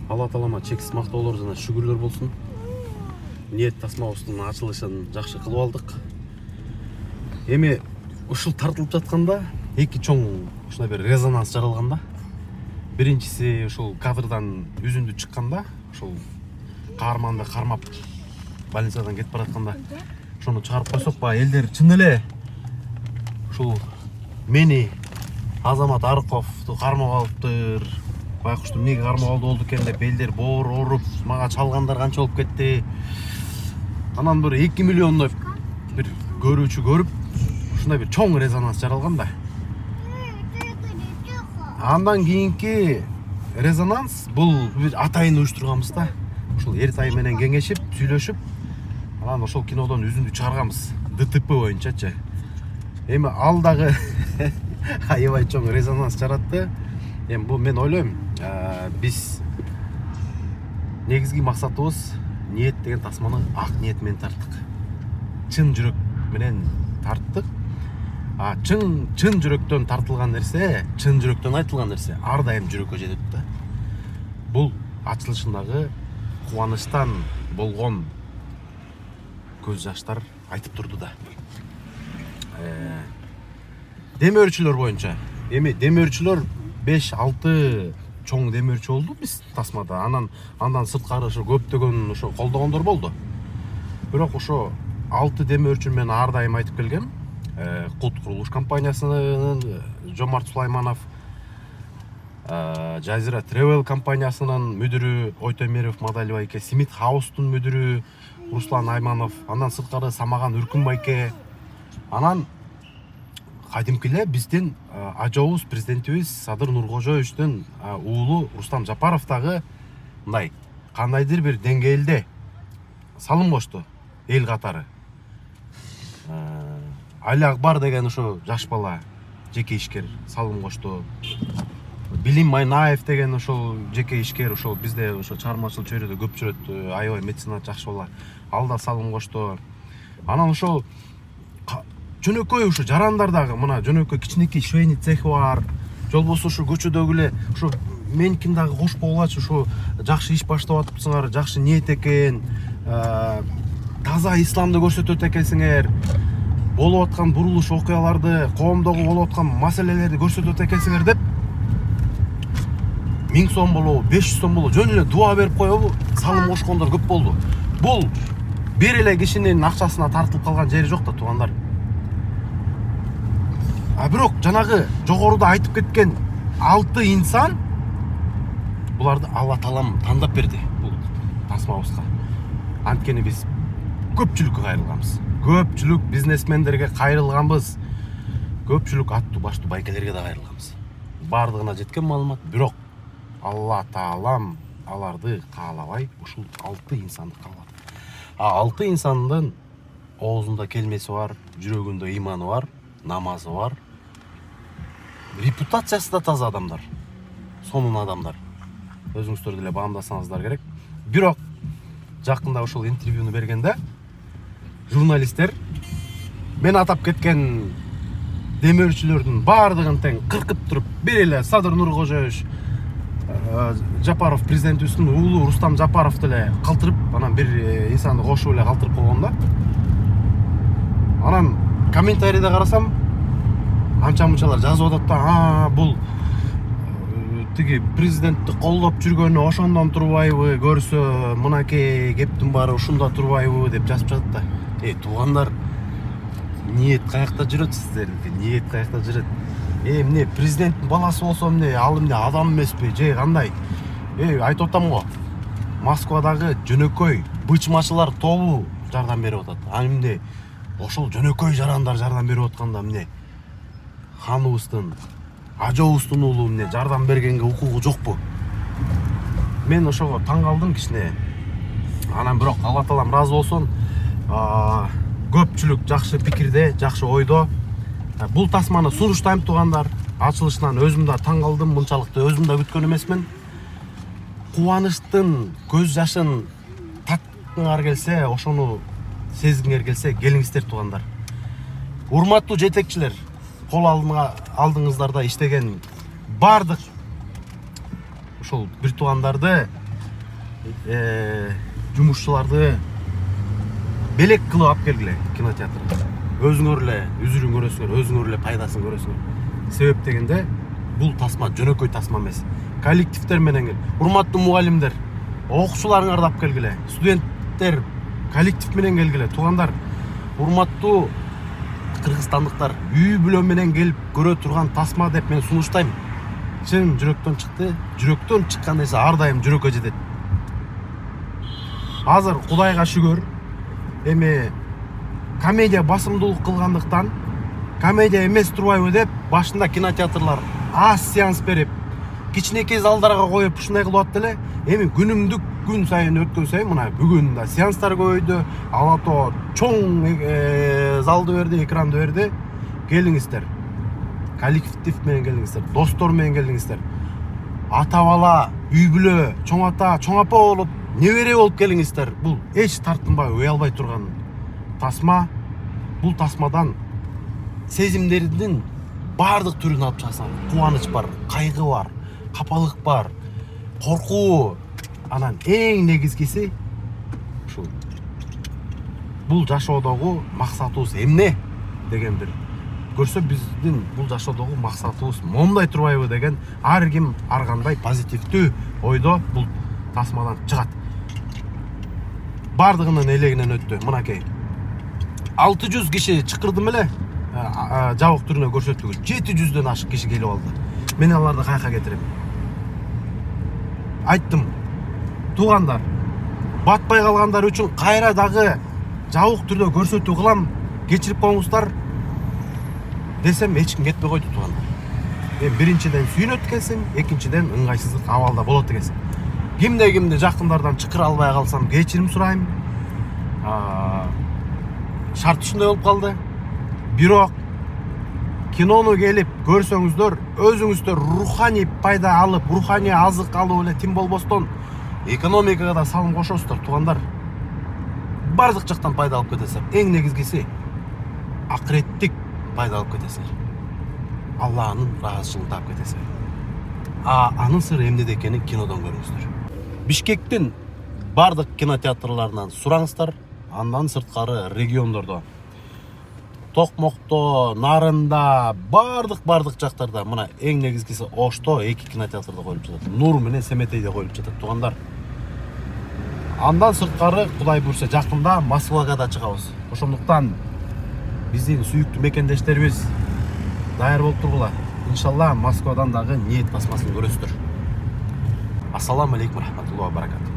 Алла таалама чексиз мактоолор жана шүгүрлөр болсун. Ниет тасмабыздын ачылышын жакшы кылып алдык. Эми ушул тартылып жатканда эки чоң ушундай бир резонанс жаралганда. Биринчиси ушул кадрдан үзүндү чыкканда, ушул каарманды кармап больницадан кетип баратканда ошону чыгарып койсок ба, элдер чын эле ушул мени Азамат Арыковду кармап алыптыр. Байкушту эмнеге кармап алды болду экен деп элдер боор оруп, мага чалгандар канча болуп кетти. Анан бир 2 миллиондой бир көрүүчү көрүп, ушундай бир чоң резонанс жаралган да. Андан кийинки резонанс бул бир атайын уюштурганбыз да. Ушул Эртай менен кеңешип, сүйлөшүп, анан ошол кинодон үзүндү чыгарганбыз. ДТП боюнчачы. Эми ал дагы аябай чоң резонанс жаратты. Эми бул мен ойлойм, биз негизги максатыбыз ниет деген тасманы ак ниет менен тарттык. Чын жүрөк менен тарттык. Чын жүрөктөн тартылган нерсе, чын жүрөктөн айтылган нерсе ар дайым жүрөккө жетет да. Бул ачылышындагы кубанычтан болгон көз жаштар айтып турду да. Демөөрчүлөр боюнча, эми демөөрчүлөр 5-6 чоң демөөрчү болду биз тасмада. Андан сырткары ошо көптөгөн ошо колдогондор болду. Бирок ошо 6 демөөрчү мен ар дайым айтып келгем. Кут курулуш компаниясынын Жомарт Сулайманов, Жазира Travel компаниясынын мүдүрү Ойтомеров Мадали байке, Смит Хаустун мүдүрү Руслан Айманов, андан сырткары Самаган Үркүн байке. Анан кадимки эле биздин ажообуз президентибиз Садыр Нуркожоевичтин уулу Рустам Жапаров дагы мындай кандайдыр бир деңгээлде салым кошту эл катары. Али Акбар деген ошо жаш бала жеке ишкер салым кошту. Билим Майнаев деген ошол жеке ишкер, ошол бизде ошо чыгармачыл чөйрөдө көп жүрөт, аябай меценат жакшы бала. Ал да салым кошту. Анан ошол жөнөкөй ушу жарандардагы мына жөнөкөй кичинекей швейный цех бар. Жол болсо ушу көчөдөгү эле ушу меникин дагы кош болгачы ушу жакшы иш баштап атыпсыңар, жакшы ниет экен, таза исламды көрсөтөт экенсиңер. Болуп аткан бурулуш окуяларды, коомдогу болуп аткан маселелерди көрсөтөт экенсиңер деп 1000 сом болобу, 500 сом болобу, жөн эле дуа берип коебу, салым кошкондор көп болду. Бул бир эле кишинин акчасына тартылып калган жери жок да, туугандар. Бирок жанагы жогоруда айтып кеткен 6 инсан буларды Алла таалам тандап берди бул тасмабызга. Анткени биз көпчүлүккө кайрылганбыз. Көпчүлүк бизнесмендерге кайрылганбыз. Көпчүлүк аттуу баштуу байкелерге да кайрылганбыз. Бардыгына жеткен маалымат, бирок Алла таалам аларды каалабай ушул 6 инсанды каалады. 6 инсандын оозунда келмеси бар, жүрөгүндө ыйманы бар, намазы бар. Репутациясы да таза адамдар. Сонун адамдар. Өзүңүздөр деле баамдасаңыздар керек. Бирок жакында ошол интервьюну бергенде журналисттер мен атап кеткен демөөрчүлөрдүн бардыгын тең кыркып туруп, бир эле Садыр Нуркожоевич Жапаров президентибиздин уулу Рустам Жапаров деле калтырып, анан бир инсанды кошуп эле калтырып койгон да. Анан комментарийде карасам, анча-мынчалар жазып атат да, бул тиги президентти колдоп жүргөнү ошондон турбайбы, көрсө мынакей кептин баары ушунда турбайбы деп жазып жатат да. Туугандар, ниет каякта жүрөт сиздердики? Ниет каякта жүрөт? Эмне президенттин баласы болсо эмне, ал эмне адам эмеспи, же кандай? Айтып атам го. Москвадагы жөнөкөй бычмачылар тобу жардам берип атат. Эмне ошол жөнөкөй жарандар жардам берип атканда эмне ханыбыздын, ажообуздун уулу эмне жардам бергенге укугу жокпу? Мен ошого таң калдым кичине. Анан бирок Алла таалам разы болсун, көпчүлүк жакшы пикирде, жакшы ойдо. Бул тасманы сунуштайм туугандар. Ачылышынан өзүм да таң калдым, мынчалыкты өзүм да күткөн эмесмин. Кубанычтын көз жашын таткыңар келсе, ошону сезгиңер келсе, келиңиздер туугандар. Урматтуу жетекчилер, кол алдыңыздарда иштеген бардык ошол бир туугандарды жумушчуларды белек кылып алып келгиле кинотеатрга. Өзүңөр эле үзүрүн көрөсүңөр, өзүңөр эле пайдасын көрөсүңөр. Себеп дегенде бул тасма жөнөкөй тасма эмес. Коллективдер менен кел. Урматтуу мугалимдер, окуучуларыңарды алып келгиле. Студенттер коллектив менен келгиле. Туугандар, урматтуу кыргызстандыктар, үй бүлө менен келип көрө турган тасма деп мен сунуштайм. Чын жүрөктөн чыкты. Жүрөктөн чыккан нерсе ар дайым жүрөккө жетет. Азыр Кудайга шүгүр, эми комедия басымдуулук кылгандыктан комедия эмес турбайбы деп башында кинотеатрлар аз сеанс берип, кичинекей залдарга коюп ушундай кылып атты эле. Эми күнүмдүк күн сайын өткөн сайын мына бүгүн да сеанстар көбөйдү, алато чоң залды берди, экранды берди. Келиңиздер. Коллектив менен келиңиздер, достор менен келиңиздер. Ата бала, үй бүлө, чоң ата, чоң апа болуп, небере болуп келиңиздер. Бул эч тартынбай, уялбай турган тасма. Бул тасмадан сезимдердин бардык түрүн алып чыксаң, кубаныч бар, кайгы бар, капалык бар, коркуу. Анан эң негизгиси ушул. Бул жашоодогу максатыбыз эмне деген бир көрсө, биздин бул жашоодогу максатыбыз момундай турбайбы деген ар ким ар кандай позитивдүү ойдо бул тасмадан чыгат. Бардыгынын элегинен өттү. Мынакей 600 киши чакырдым эле, жабык түрүнө көрсөтүүгө 700дөн ашык киши келип алды. Мен аларды каяка кетирем? Айттым, туугандар, батпай калгандар үчүн кайра дагы жабык түрдө көрсөтүү кылам, кечирип коюңуздар десем, эч ким кетпей койду туугандар. Мен биринчиден сүйүнөт экенсиң, экинчиден ыңгайсыздык абалда болот экенсиң. Кимде жакындардан чакыра албай калсам кечирим сурайм. Шарт ушундай болуп калды. Бирок кинону келип көрсөңүздөр, өзүңүздөр руханий пайда алып, руханий азык алып эле тим болбостон экономикага да салым кошосуздар туугандар. Бардык жактан пайда алып кетесиздер. Эң негизгиси акыреттик пайда алып кетесиздер. Алланын ыраазычылыгын таап кетесиздер. Анын сыры эмнеде экенин кинодон көрүңүздөр. Бишкектин бардык кинотеатрларынан сураңыздар. Андан сырткары региондордо, Токмокто, Нарында, бардык жактарда, мына эң негизгиси Ошто 2 кинотеатрда коюлуп жатат. Нур менен Семетейде коюлуп жатат туугандар. Андан сырткары Кудай буйрса жакында Москвага да чыгабыз. Ошондуктан биздин сүйүктүү мекендештерибиз даяр болуп тургула. Иншалла Москвадан дагы ниет тасмасын көрөсүздөр. Ассаламу алейкум рахматуллахи ва баракатух.